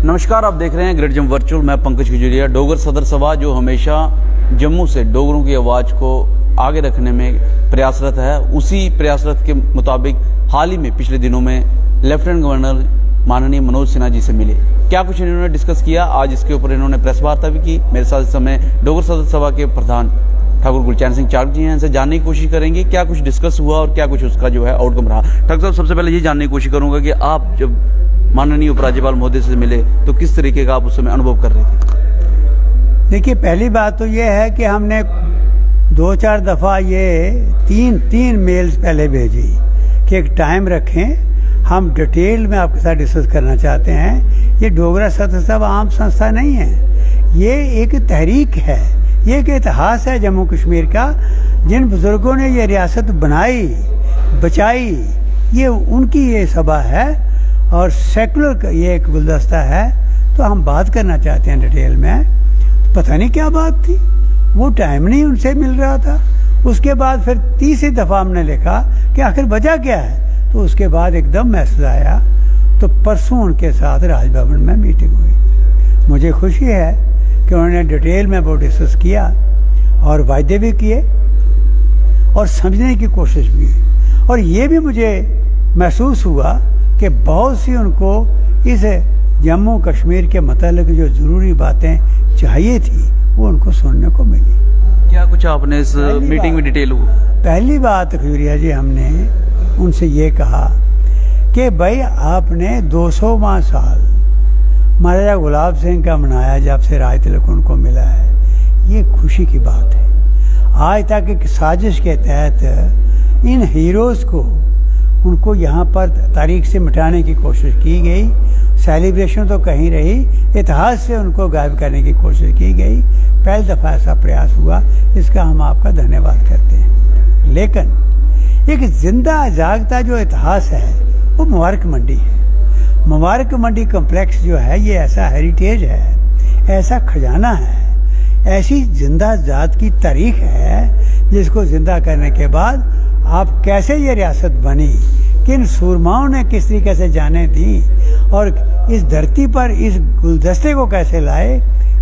नमस्कार, आप देख रहे हैं ग्रेट जम वर्चुअल। मैं पंकज खजूरिया। डोगर सदर सभा जो हमेशा जम्मू से डोगरों की आवाज़ को आगे रखने में प्रयासरत है, उसी प्रयासरत के मुताबिक हाल ही में पिछले दिनों में लेफ्टिनेंट गवर्नर माननीय मनोज सिन्हा जी से मिले। क्या कुछ इन्होंने डिस्कस किया, आज इसके ऊपर इन्होंने प्रेस वार्ता भी की। मेरे साथ इस समय डोगर सदर सभा के प्रधान ठाकुर गुलचैन सिंह चार्क जी हैं। इनसे जानने की कोशिश करेंगे क्या कुछ डिस्कस हुआ और क्या कुछ उसका जो है आउटकम रहा। ठाकुर साहब, सबसे पहले ये जानने की कोशिश करूंगा कि आप जब माननीय उपराज्यपाल महोदय से मिले तो किस तरीके का आप उस समय अनुभव कर रहे थे? देखिए, पहली बात तो ये है कि हमने 2-4 दफ़ा ये तीन मेल्स पहले भेजी कि एक टाइम रखें, हम डिटेल में आपके साथ डिस्कस करना चाहते हैं। ये डोगरा सदर सभा आम संस्था नहीं है, ये एक तहरीक है, ये एक इतिहास है जम्मू कश्मीर का। जिन बुजुर्गों ने ये रियासत बनाई, बचाई, ये उनकी ये सभा है और सेकुलर ये एक गुलदस्ता है। तो हम बात करना चाहते हैं डिटेल में। पता नहीं क्या बात थी, वो टाइम नहीं उनसे मिल रहा था। उसके बाद फिर तीसरी दफ़ा हमने लिखा कि आखिर वजह क्या है, तो उसके बाद एकदम मैसेज आया। तो परसों उनके साथ राजभवन में मीटिंग हुई। मुझे खुशी है कि उन्होंने डिटेल में वो डिस्कस किया और वायदे भी किए और समझने की कोशिश भी की। और ये भी मुझे महसूस हुआ कि बहुत सी उनको इस जम्मू कश्मीर के मतलब जो ज़रूरी बातें चाहिए थी वो उनको सुनने को मिली। क्या कुछ आपने इस मीटिंग में डिटेल हुआ? पहली बात खजूरिया जी, हमने उनसे ये कहा कि भाई आपने 200वां साल महाराजा गुलाब सिंह का मनाया जब से राज तिलक उनको मिला है। ये खुशी की बात है। आज तक एक साजिश के तहत इन हीरोज़ को उनको यहाँ पर तारीख से मिटाने की कोशिश की गई। सेलिब्रेशन तो कहीं रही, इतिहास से उनको गायब करने की कोशिश की गई। पहली दफ़ा ऐसा प्रयास हुआ, इसका हम आपका धन्यवाद करते हैं। लेकिन एक जिंदा जागता जो इतिहास है वो मुबारक मंडी है। मुबारक मंडी कम्प्लेक्स जो है ये ऐसा हेरिटेज है, ऐसा खजाना है, ऐसी जिंदा जात की तारीख है जिसको जिंदा करने के बाद आप कैसे ये रियासत बनी, किन सूरमाओं ने किस तरीके से जाने दी और इस धरती पर इस गुलदस्ते को कैसे लाए,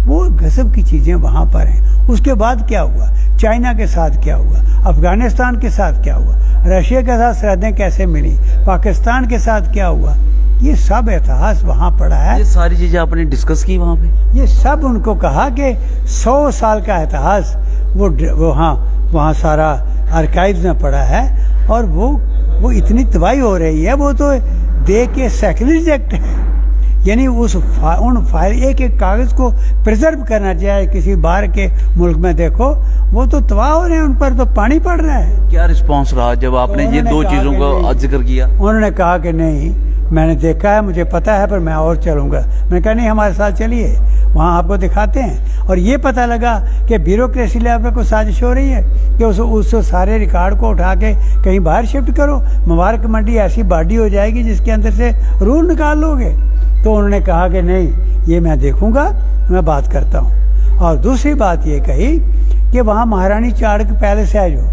वो गजब की चीज़ें वहाँ पर हैं। उसके बाद क्या हुआ, चाइना के साथ क्या हुआ, अफगानिस्तान के साथ क्या हुआ, रशिया के साथ सरहदें कैसे मिली, पाकिस्तान के साथ क्या हुआ, ये सब इतिहास वहाँ पड़ा है। ये सारी चीज़ें आपने डिस्कस की वहाँ पे? ये सब उनको कहा कि 100 साल का इतिहास वो वहाँ सारा आर्काइव्स में पड़ा है और वो इतनी तबाही हो रही है, वो तो देख के सेक्युलरिज्म एक्ट है। यानी उन फाइल एक कागज़ को प्रिजर्व करना चाहिए। किसी बाहर के मुल्क में देखो, वो तो तबाह हो रहे हैं, उन पर तो पानी पड़ रहा है। क्या रिस्पांस रहा जब आपने ये दो चीज़ों का जिक्र किया? उन्होंने कहा कि नहीं, मैंने देखा है, मुझे पता है, पर मैं और चलूँगा। मैंने कहा नहीं, हमारे साथ चलिए, वहाँ आपको दिखाते हैं। और ये पता लगा कि ब्यूरोक्रेसी लेवल पर कोई साजिश हो रही है कि उस सारे रिकॉर्ड को उठा के कहीं बाहर शिफ्ट करो। मुबारक मंडी ऐसी बॉडी हो जाएगी जिसके अंदर से रूल निकाल लोगे। तो उन्होंने कहा कि नहीं, ये मैं देखूँगा, मैं बात करता हूँ। और दूसरी बात ये कही कि वहाँ महारानी चाड़क पैलेस है, जो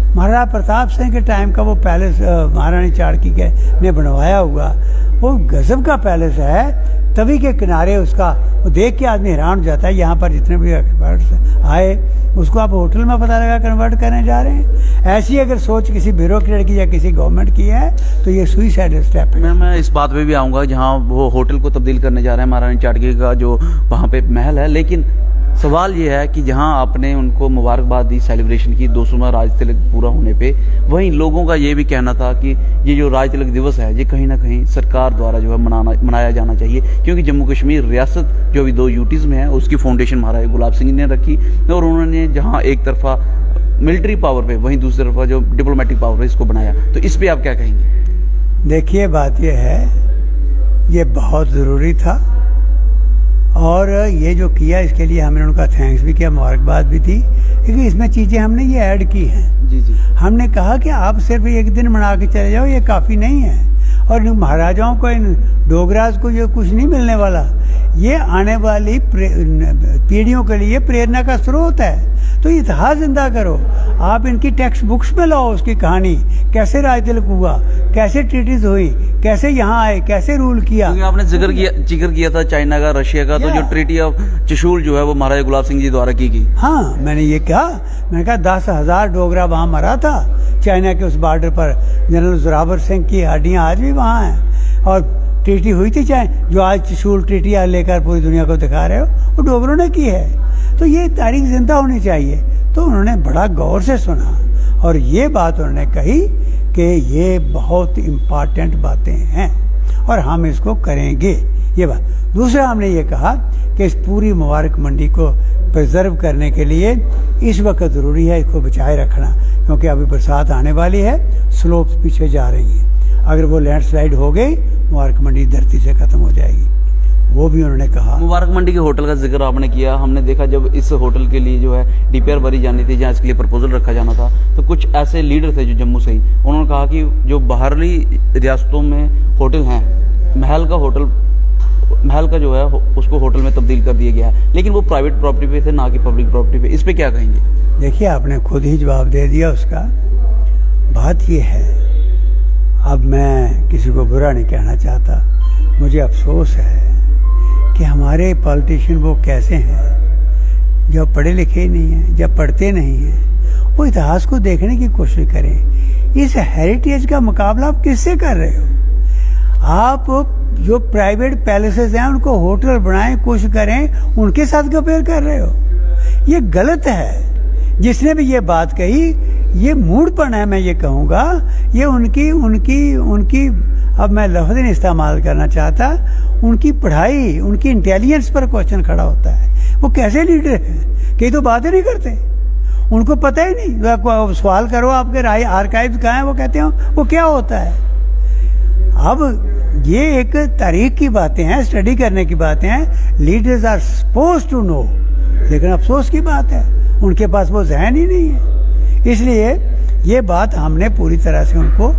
महाराजा प्रताप सिंह के टाइम का वो पैलेस महारानी चाड़की के ने बनवाया हुआ, वो गजब का पैलेस है। तवी के किनारे उसका वो देख के आदमी हैरान हो जाता है। यहाँ पर जितने भी एक्सपर्ट्स आए, उसको आप होटल में पता लगा कन्वर्ट करने जा रहे हैं। ऐसी अगर सोच किसी ब्यूरोक्रेट की या किसी गवर्नमेंट की है तो ये सुइसाइड स्टेप है। मैं इस बात पे भी आऊँगा जहाँ वो होटल को तब्दील करने जा रहे हैं, महारानी चाड़की का जो वहाँ पे महल है। लेकिन सवाल ये है कि जहां आपने उनको मुबारकबाद दी सेलिब्रेशन की 200वां राज तिलक पूरा होने पे, वहीं लोगों का ये भी कहना था कि ये जो राज तिलक दिवस है ये कहीं ना कहीं सरकार द्वारा जो है मनाया जाना चाहिए, क्योंकि जम्मू कश्मीर रियासत जो अभी 2 यूटीज़ में है उसकी फाउंडेशन महाराजा गुलाब सिंह ने रखी और उन्होंने जहाँ एक तरफा मिलिट्री पावर पे, वहीं दूसरी तरफा जो डिप्लोमेटिक पावर है इसको बनाया। तो इस पर आप क्या कहेंगे? देखिए, बात यह है, ये बहुत ज़रूरी था और ये जो किया इसके लिए हमने उनका थैंक्स भी किया, मुबारकबाद भी दी। लेकिन इसमें चीज़ें हमने ये ऐड की हैं। जी। हमने कहा कि आप सिर्फ एक दिन मना के चले जाओ, ये काफ़ी नहीं है। और इन महाराजाओं को, इन डोगराज को ये कुछ नहीं मिलने वाला, ये आने वाली पीढ़ियों के लिए प्रेरणा का स्रोत है। तो इतिहास जिंदा करो। आप इनकी टेक्स्ट बुक्स में लाओ उसकी कहानी, कैसे राय तिलक हुआ, कैसे ट्रीटीज हुई, कैसे यहाँ आए, कैसे रूल किया। क्योंकि आपने जिक्र किया था चाइना का, रशिया का, तो जो ट्रीटी ऑफ चशूल जो है वो महाराजा गुलाब सिंह जी द्वारा की गई। हाँ, मैंने ये कहा, मैंने कहा 10,000 डोगरा वहाँ मरा था चाइना के उस बॉर्डर पर। जनरल जोरावर सिंह की हड्डियाँ आज भी वहाँ हैं। और ट्रीटी हुई थी चाहे जो आज चशूल ट्रीटी लेकर पूरी दुनिया को दिखा रहे हो, वो डोगरों ने की है। तो ये तारीख जिंदा होनी चाहिए। तो उन्होंने बड़ा गौर से सुना और ये बात उन्होंने कही कि ये बहुत इम्पॉर्टेंट बातें हैं और हम इसको करेंगे, ये बात। दूसरा हमने ये कहा कि इस पूरी मुबारक मंडी को प्रिजर्व करने के लिए इस वक्त ज़रूरी है इसको बचाए रखना, क्योंकि अभी बरसात आने वाली है, स्लोप्स पीछे जा रही हैं। अगर वो लैंडस्लाइड हो गई, मुबारक मंडी धरती से ख़त्म हो जाएगी। वो भी उन्होंने कहा। मुबारक मंडी के होटल का जिक्र आपने किया। हमने देखा जब इस होटल के लिए जो है डीपीआर भरी जानी थी, जहाँ इसके लिए प्रपोजल रखा जाना था, तो कुछ ऐसे लीडर थे जो जम्मू से ही, उन्होंने कहा कि जो बाहरली रियासतों में होटल हैं, महल का जो है उसको होटल में तब्दील कर दिया गया है, लेकिन वो प्राइवेट प्रॉपर्टी पे थे, ना कि पब्लिक प्रॉपर्टी पे। इस पे क्या कहेंगे? देखिए, आपने खुद ही जवाब दे दिया उसका। बात ये है, अब मैं किसी को बुरा नहीं कहना चाहता, मुझे अफसोस है कि हमारे पॉलिटिशियन वो कैसे हैं जो पढ़े लिखे ही नहीं हैं, जब पढ़ते नहीं हैं, वो इतिहास को देखने की कोशिश करें। इस हेरिटेज का मुकाबला आप किससे कर रहे हो? आप जो प्राइवेट पैलेसेस हैं उनको होटल बनाएं, कुछ करें, उनके साथ कंपेयर कर रहे हो। ये गलत है। जिसने भी ये बात कही, ये मूडपन है, मैं ये कहूँगा। ये उनकी अब मैं लफ्ज़ नहीं इस्तेमाल करना चाहता, उनकी पढ़ाई, उनकी इंटेलिजेंस पर क्वेश्चन खड़ा होता है। वो कैसे लीडर हैं? कई तो बातें नहीं करते, उनको पता ही नहीं। सवाल करो आपके आर्काइव्स कहाँ हैं, वो कहते हो वो क्या होता है। अब ये एक तारीख की बातें हैं, स्टडी करने की बातें हैं। Leaders are suppose to know, लेकिन अफसोस की बात है उनके पास वो जहन ही नहीं है। इसलिए ये बात हमने पूरी तरह से उनको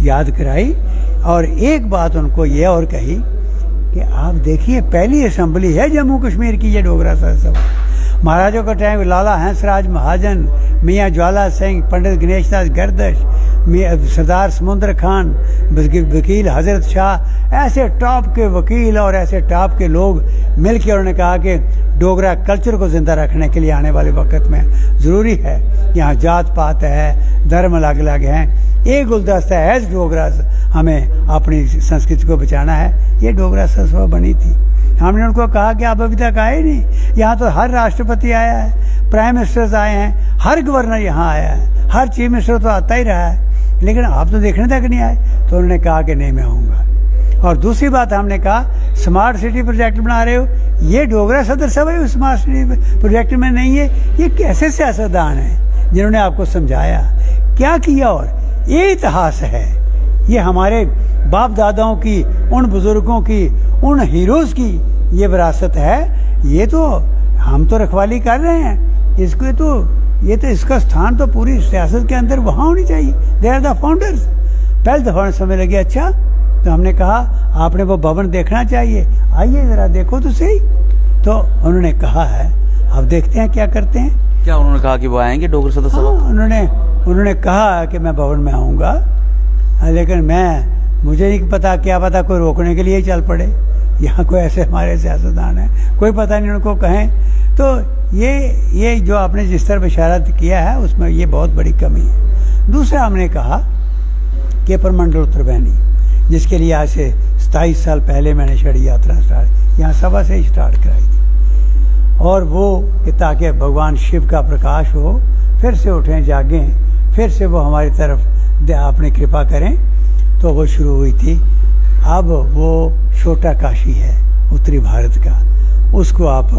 याद कराई। और एक बात उनको ये और कही कि आप देखिए, पहली असेंबली है जम्मू कश्मीर की ये डोगरा सभा। महाराजों का टाइम लाला हंसराज महाजन, मियाँ ज्वाला सिंह, पंडित गणेश दास गर्दश, सरदार समुद्र खान, वकील हजरत शाह, ऐसे टॉप के वकील और ऐसे टॉप के लोग मिलकर उन्होंने कहा कि डोगरा कल्चर को जिंदा रखने के लिए आने वाले वक्त में ज़रूरी है। यहाँ जात पात है, धर्म अलग अलग हैं, एक गुलदस्ता है एज डोगरा, हमें अपनी संस्कृति को बचाना है। ये डोगरा सभा बनी थी। हमने उनको कहा कि आप अभी तक आए नहीं, यहाँ तो हर राष्ट्रपति आया है, प्राइम मिनिस्टर्स आए हैं, हर गवर्नर यहाँ आया है, हर चीफ मिनिस्टर तो आता ही रहा है, लेकिन आप तो देखने तक नहीं आए। तो उन्होंने कहा कि नहीं, मैं आऊँगा। और दूसरी बात हमने कहा, स्मार्ट सिटी प्रोजेक्ट बना रहे हो, ये डोगरा सदर सभा है स्मार्ट सिटी प्रोजेक्ट में नहीं है। ये कैसे सियासतदान हैं जिन्होंने आपको समझाया क्या किया? और ये इतिहास है, ये हमारे बाप दादाओं की, उन बुजुर्गों की, उन हीरोज़ की ये विरासत है। ये तो हम तो रखवाली कर रहे हैं, इसको तो ये तो इसका स्थान तो पूरी सियासत के अंदर वहाँ होनी चाहिए। They are the founders. पहले दफा समय लगे, अच्छा, तो हमने कहा आपने वो भवन देखना चाहिए, आइए ज़रा देखो तो सही। तो उन्होंने कहा है, अब देखते हैं क्या करते हैं। क्या उन्होंने कहा कि वो आएंगे डोगरा सदर सभा? उन्होंने कहा कि मैं भवन में आऊँगा, लेकिन मुझे नहीं पता, क्या पता कोई रोकने के लिए ही चल पड़े। यहाँ कोई ऐसे हमारे सियासतदान हैं, कोई पता नहीं उनको कहें। तो ये जो आपने जिस तरह इशारा किया है उसमें ये बहुत बड़ी कमी है। दूसरा हमने कहा कि परमंडल उत्तरबैनी, जिसके लिए आज से 27 साल पहले मैंने छड़ी यात्रा स्टार्ट यहाँ सभा से ही स्टार्ट कराई थी, और वो कि ताकि भगवान शिव का प्रकाश हो, फिर से उठें, जागें, फिर से वो हमारी तरफ अपनी कृपा करें। तो वो शुरू हुई थी। अब वो छोटा काशी है उत्तरी भारत का, उसको आप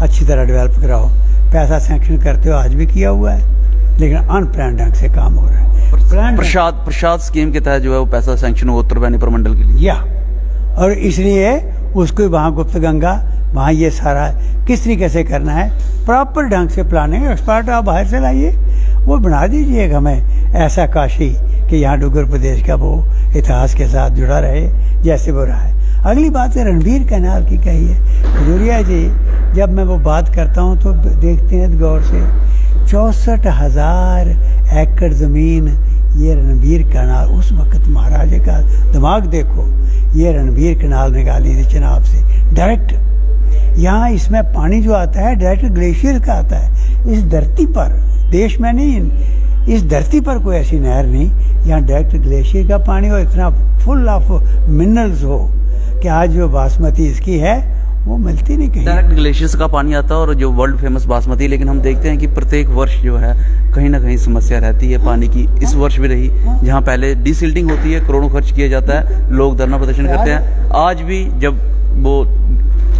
अच्छी तरह डेवलप कराओ। पैसा सैंक्शन करते हो, आज भी किया हुआ है, लेकिन अनप्लान ढंग से काम हो रहा है। प्रसाद स्कीम के तहत जो है वो पैसा सैंक्शन हो उत्तरबैनी प्रमंडल के लिए, और इसलिए उसको वहाँ गुप्त गंगा, वहाँ ये सारा किस तरीके से करना है, प्रॉपर ढंग से प्लानिंग, एक्सपर्ट आप बाहर से लाइए, वो बना दीजिए हमें ऐसा काशी कि यहाँ डुग्गर प्रदेश का वो इतिहास के साथ जुड़ा रहे जैसे वो रहा है। अगली बात है रणबीर कैनाल की कही है। खजूरिया जी, जब मैं वो बात करता हूँ तो देखते हैं गौर से 64,000 एकड़ ज़मीन, ये रणवीर कनाल, उस वक्त महाराजे का दिमाग देखो, ये रणवीर कनाल निकाली थी चिनाब से डायरेक्ट। यहाँ इसमें पानी जो आता है डायरेक्ट ग्लेशियर का आता है। इस धरती पर, देश में नहीं, इस धरती पर कोई ऐसी नहर नहीं यहाँ डायरेक्ट ग्लेशियर का पानी हो, इतना फुल ऑफ मिनरल्स हो कि आज जो बासमती इसकी है वो मिलती नहीं कहीं। डायरेक्ट ग्लेशियर्स का पानी आता है और जो वर्ल्ड फेमस बासमती, लेकिन हम देखते हैं कि प्रत्येक वर्ष जो है कहीं ना कहीं समस्या रहती है पानी की। इस वर्ष भी रही, जहाँ पहले डीसिल्टिंग होती है, करोड़ों खर्च किया जाता है, लोग धरना प्रदर्शन करते हैं। आज भी जब वो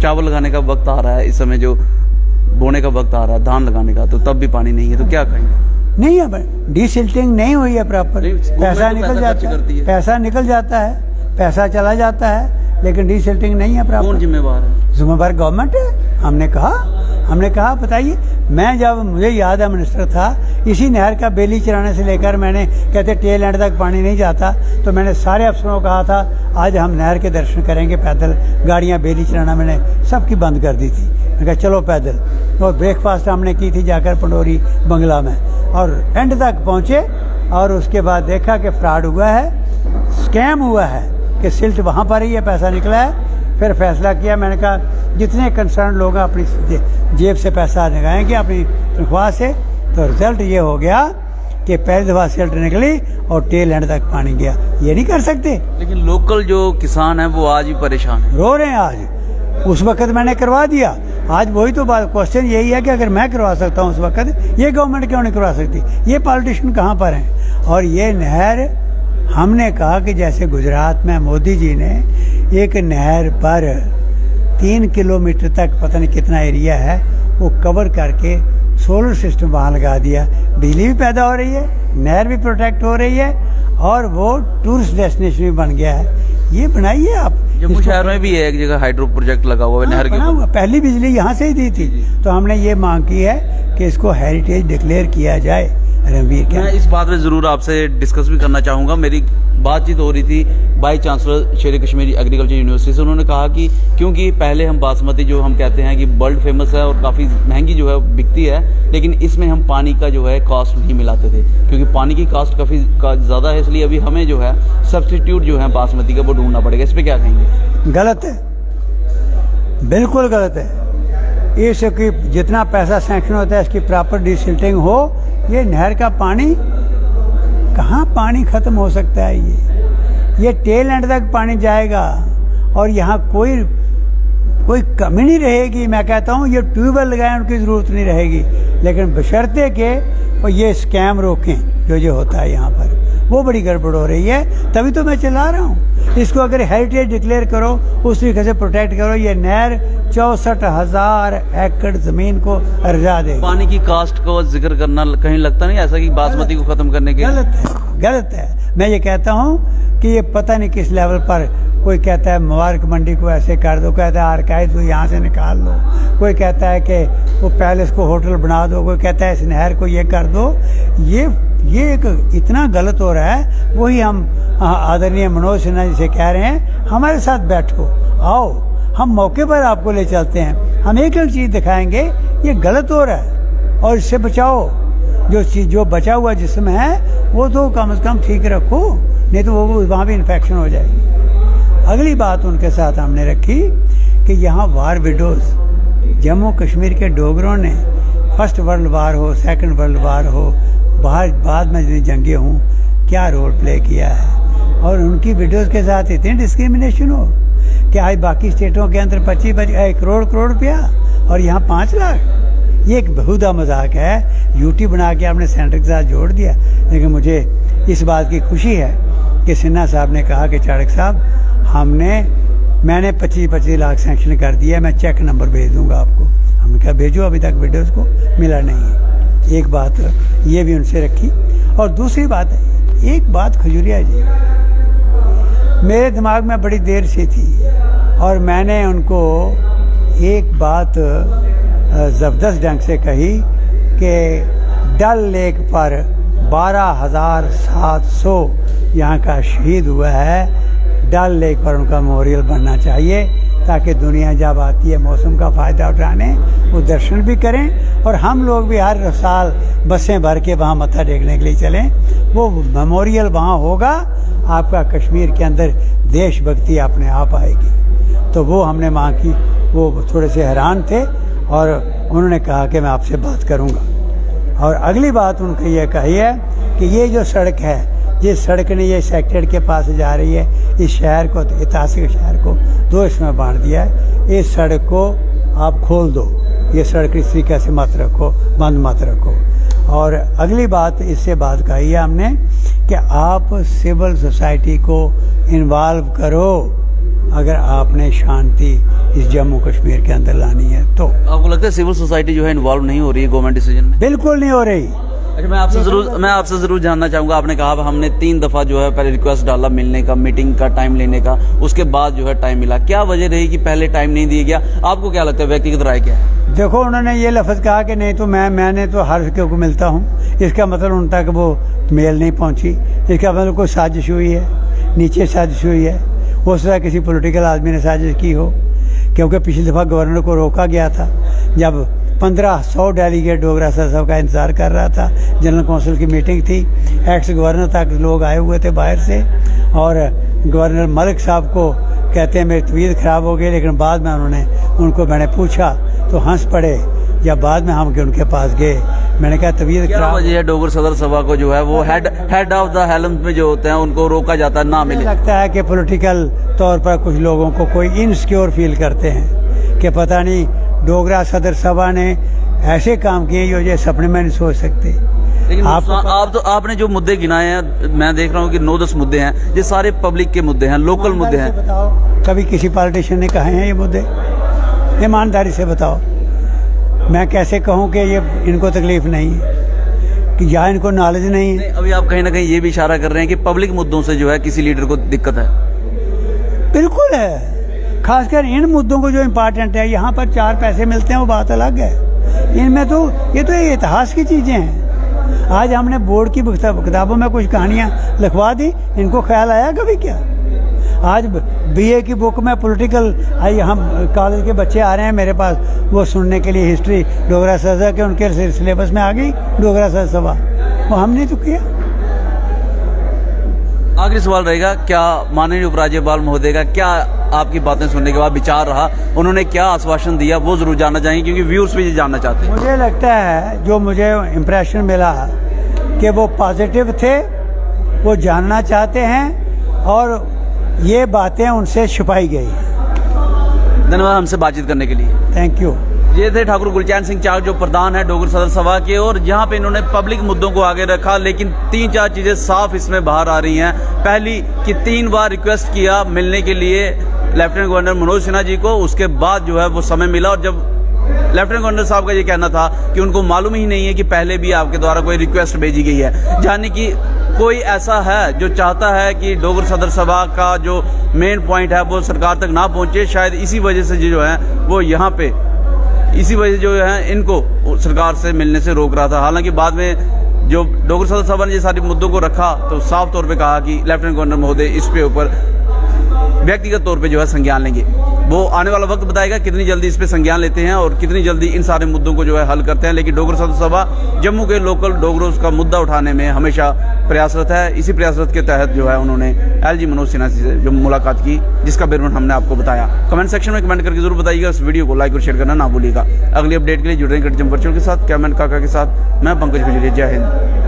चावल लगाने का वक्त आ रहा है, इस समय जो बोने का वक्त आ रहा है धान लगाने का, तो तब भी पानी नहीं है, तो क्या कहेंगे? नहीं है, डीसिल्टिंग नहीं हुई है प्रॉपर, पैसा निकल जाता है, पैसा निकल जाता है, पैसा चला जाता है, लेकिन डीसिल्टिंग नहीं है प्रॉपर। कौन जिम्मेवार है? जिम्मेवार गवर्नमेंट है। हमने कहा बताइए, मैं जब, मुझे याद है मिनिस्टर था, इसी नहर का बेली चलाने से लेकर, मैंने कहते टेल एंड तक पानी नहीं जाता, तो मैंने सारे अफसरों को कहा था आज हम नहर के दर्शन करेंगे पैदल, गाड़ियां बेली चलाना मैंने सबकी बंद कर दी थी। मैंने कहा चलो पैदल, और ब्रेकफास्ट हमने की थी जाकर पंडोरी बंगला में, और एंड तक पहुँचे, और उसके बाद देखा कि फ्रॉड हुआ है, स्कैम हुआ है, कि सिल्ट वहाँ पर ही है, पैसा निकला है। फिर फैसला किया, मैंने कहा जितने कंसर्न लोग अपनी जेब से पैसा लगाएंगे अपनी तनख्वाह से, तो रिजल्ट ये हो गया कि पहली दफा सिल्ट निकली और टेल एंड तक पानी गया। ये नहीं कर सकते। लेकिन लोकल जो किसान है वो आज भी परेशान है, रो रहे हैं आज। उस वक्त मैंने करवा दिया, आज वही तो बात, क्वेश्चन यही है कि अगर मैं करवा सकता हूँ उस वक्त, ये गवर्नमेंट क्यों नहीं करवा सकती? ये पॉलिटिशियन कहाँ पर हैं? और ये नहर, हमने कहा कि जैसे गुजरात में मोदी जी ने एक नहर पर 3 किलोमीटर तक, पता नहीं कितना एरिया है, वो कवर करके सोलर सिस्टम वहाँ लगा दिया, बिजली भी पैदा हो रही है, नहर भी प्रोटेक्ट हो रही है, और वो टूरिस्ट डेस्टिनेशन भी बन गया है। ये बनाइए आप। जम्मू शहर में भी है एक जगह हाइड्रो प्रोजेक्ट लगा हुआ है नहर के ऊपर। पहली बिजली यहाँ से ही दी थी, तो हमने ये मांग की है कि इसको हेरिटेज डिक्लेयर किया जाए रणवीर के। मैं इस बात में ज़रूर आपसे डिस्कस भी करना चाहूँगा। मेरी बातचीत हो रही थी वाइस चांसलर शेर कश्मीर एग्रीकल्चर यूनिवर्सिटी से। उन्होंने कहा कि क्योंकि पहले हम बासमती जो हम कहते हैं कि वर्ल्ड फेमस है और काफ़ी महंगी जो है बिकती है, लेकिन इसमें हम पानी का जो है कॉस्ट नहीं मिलाते थे, क्योंकि पानी की कॉस्ट काफ़ी ज़्यादा है, इसलिए अभी हमें जो है सब्सटीट्यूट जो है बासमती का वो ढूंढना पड़ेगा। इस पर क्या कहेंगे? गलत है, बिल्कुल गलत है। इसकी जितना पैसा सैंक्शन होता है इसकी प्रॉपर डिसिल्टिंग हो। ये नहर का पानी, कहाँ पानी ख़त्म हो सकता है? ये टेल एंड तक पानी जाएगा और यहाँ कोई कमी नहीं रहेगी। मैं कहता हूँ ये ट्यूबवेल लगाएं, उनकी ज़रूरत नहीं रहेगी, लेकिन बशर्ते के और ये स्कैम रोकें जो होता है यहाँ पर, वो बड़ी गड़बड़ हो रही है। तभी तो मैं चला रहा हूँ इसको। अगर हेरिटेज डिक्लेयर करो, उस तरीके से प्रोटेक्ट करो, ये नहर 64,000 एकड़ ज़मीन को अर्जा देगी। पानी की कास्ट को जिक्र करना कहीं लगता नहीं ऐसा कि बासमती को ख़त्म करने के? गलत है। मैं ये कहता हूँ कि ये पता नहीं किस लेवल पर, कोई कहता है मुबारक मंडी को ऐसे कर दो, कहता है आर्काइव को यहाँ से निकाल दो, कोई कहता है कि वो पैलेस को होटल बना दो, कोई कहता है इस नहर को ये कर दो। ये एक इतना गलत हो रहा है। वही हम आदरणीय मनोज सिन्हा जी से कह रहे हैं, हमारे साथ बैठो, आओ, हम मौके पर आपको ले चलते हैं, हम एक चीज़ दिखाएंगे ये गलत हो रहा है और इससे बचाओ। जो बचा हुआ जिस्म है वो तो कम से कम ठीक रखो, नहीं तो वो वहाँ भी इन्फेक्शन हो जाएगी। अगली बात उनके साथ हमने रखी कि यहाँ वार विडोज, जम्मू कश्मीर के डोगरों ने फर्स्ट वर्ल्ड वार हो, सेकंड वर्ल्ड वार हो, बाद में जितनी जंगें हों, क्या रोल प्ले किया है, और उनकी विडोज के साथ इतनी डिस्क्रिमिनेशन हो कि आज बाकी स्टेटों के अंदर 25 करोड़ रुपया और यहाँ 5 लाख। ये एक बेहुदा मजाक है। यूटी बना के आपने सेंटर के साथ जोड़ दिया। लेकिन मुझे इस बात की खुशी है कि सिन्हा साहब ने कहा कि चाणक साहब, मैंने 25 लाख सैंक्शन कर दिया, मैं चेक नंबर भेज दूंगा आपको। हमने कहा भेजो, अभी तक विडोज को मिला नहीं है। एक बात ये भी उनसे रखी। और दूसरी बात, एक बात खजूरिया जी मेरे दिमाग में बड़ी देर से थी और मैंने उनको एक बात ज़बरदस्त ढंग से कही कि डल लेक पर 12,700 यहाँ का शहीद हुआ है, डल लेक पर उनका मेमोरियल बनना चाहिए। ताकि दुनिया जब आती है मौसम का फ़ायदा उठाने वो दर्शन भी करें और हम लोग भी हर साल बसें भर के वहाँ मत्था टेकने के लिए चलें। वो मेमोरियल वहाँ होगा, आपका कश्मीर के अंदर देशभक्ति अपने आप आएगी। तो वो हमने वहाँ की, वो थोड़े से हैरान थे और उन्होंने कहा कि मैं आपसे बात करूँगा। और अगली बात उनकी ये कही है कि ये जो सड़क है, जिस सड़क ने ये सेक्टर के पास जा रही है, इस शहर को, ऐतिहासिक शहर को 2 हिस्सों में बांट दिया है। इस सड़क को आप खोल दो, ये सड़क इस तरीके से मत रखो, बंद मत रखो। और अगली बात इससे बात कही है हमने कि आप सिविल सोसाइटी को इन्वॉल्व करो अगर आपने शांति इस जम्मू कश्मीर के अंदर लानी है तो। आपको लगता है सिविल सोसाइटी जो है इन्वॉल्व नहीं हो रही है गवर्नमेंट डिसीजन में? बिल्कुल नहीं हो रही। अच्छा, मैं आपसे जरूर जानना चाहूंगा, आपने कहा हमने 3 दफा जो है पहले रिक्वेस्ट डाला मिलने का, मीटिंग का टाइम लेने का, उसके बाद जो है टाइम मिला, क्या वजह रही कि पहले टाइम नहीं दिया गया? आपको क्या लगता है, व्यक्तिगत राय क्या है? देखो, उन्होंने ये लफ्ज़ कहा कि नहीं तो मैंने तो हर को मिलता हूँ, इसका मतलब उन तक वो मेल नहीं पहुँची, इसका मतलब कोई साजिश हुई है, नीचे साजिश हुई है, हो सकता है किसी पॉलिटिकल आदमी ने साजिश की हो। क्योंकि पिछली दफ़ा गवर्नर को रोका गया था जब 1500 डेलीगेट डोगरा साहब का इंतज़ार कर रहा था, जनरल कौंसिल की मीटिंग थी, एक्स गवर्नर तक लोग आए हुए थे बाहर से, और गवर्नर मलिक साहब को कहते हैं मेरी तबीयत ख़राब हो गई, लेकिन बाद में मैंने पूछा तो हंस पड़े। जब बाद में हम उनके पास गए, मैंने कहा तबीयत खराब। वजह है डोगर सदर सभा को जो है वो हेड ऑफ द हेल्म में जो होते हैं उनको रोका जाता है, ना मिले? लगता है कि पॉलिटिकल तौर पर कुछ लोगों को कोई इनसिक्योर फील करते हैं कि पता नहीं डोगरा सदर सभा ने ऐसे काम किए जो ये सपने में नहीं सोच सकते। लेकिन आपने जो मुद्दे गिनाए हैं, मैं देख रहा हूँ कि 9-10 मुद्दे हैं, ये सारे पब्लिक के मुद्दे हैं, लोकल मुद्दे हैं। बताओ, कभी किसी पॉलिटिशियन ने कहे हैं ये मुद्दे? ईमानदारी से बताओ। मैं कैसे कहूँ कि ये इनको तकलीफ नहीं है कि या इनको नॉलेज नहीं है? अभी आप कहीं ना कहीं ये भी इशारा कर रहे हैं कि पब्लिक मुद्दों से जो है किसी लीडर को दिक्कत है। बिल्कुल है, खासकर इन मुद्दों को जो इम्पोर्टेंट है। यहाँ पर 4 पैसे मिलते हैं वो बात अलग है, इनमें तो ये तो इतिहास की चीज़ें हैं। आज हमने बोर्ड की किताबों में कुछ कहानियाँ लिखवा दी, इनको ख्याल आया कभी क्या? आज BA की बुक में पॉलिटिकल, हम कॉलेज के बच्चे आ रहे हैं मेरे पास, वो सुनने के लिए हिस्ट्री डोगरा सदर के उनके सिलेबस में आ गई डोगरा सदर सभा, वो हमने तो किया। आखिरी सवाल रहेगा, क्या माननीय उपराज्यपाल महोदय का क्या आपकी बातें सुनने के बाद विचार रहा, उन्होंने क्या आश्वासन दिया, वो जरूर जानना चाहेंगे क्योंकि व्यूअर्स भी ये जानना चाहते हैं। मुझे लगता है, जो मुझे इम्प्रेशन मिला कि वो पॉजिटिव थे, वो जानना चाहते हैं और ये बातें उनसे छुपाई गई। धन्यवाद हमसे बातचीत करने के लिए। Thank you. ये थे ठाकुर गुलचैन सिंह चाक, जो प्रधान है डोगर सदर सभा के, और यहाँ पे इन्होंने पब्लिक मुद्दों को आगे रखा, लेकिन 3-4 चीजें साफ इसमें बाहर आ रही हैं। पहली कि 3 बार रिक्वेस्ट किया मिलने के लिए लेफ्टिनेंट गवर्नर मनोज सिन्हा जी को, उसके बाद जो है वो समय मिला, और जब लेफ्टिनेंट गवर्नर साहब का ये कहना था कि उनको मालूम ही नहीं है कि पहले भी आपके द्वारा कोई रिक्वेस्ट भेजी गई है, यानी कि कोई ऐसा है जो चाहता है कि डोगर सदर सभा का जो मेन पॉइंट है वो सरकार तक ना पहुंचे। शायद इसी वजह से जो है वो यहाँ पे, इसी वजह से जो है इनको सरकार से मिलने से रोक रहा था। हालांकि बाद में जो डोगर सदर सभा ने ये सारे मुद्दों को रखा तो साफ तौर पे कहा कि लेफ्टिनेंट गवर्नर महोदय इस पे ऊपर व्यक्तिगत तौर पे जो है संज्ञान लेंगे। वो आने वाला वक्त बताएगा कितनी जल्दी इस पे संज्ञान लेते हैं और कितनी जल्दी इन सारे मुद्दों को जो है हल करते हैं। लेकिन डोगर सदर सभा जम्मू के लोकल डोगरों का मुद्दा उठाने में हमेशा प्रयासरत है। इसी प्रयासरत के तहत जो है उन्होंने LG मनोज सिन्हा से जो मुलाकात की, जिसका विवरण हमने आपको बताया। कमेंट सेक्शन में कमेंट करके जरूर बताइएगा। इस वीडियो को लाइक और शेयर करना ना भूलिएगा। अगली अपडेट के लिए जुड़ रहे हैं जम्मू वर्चुअल के साथ, कैमरामैन काका के साथ मैं पंकज गुजरिया। जय हिंद।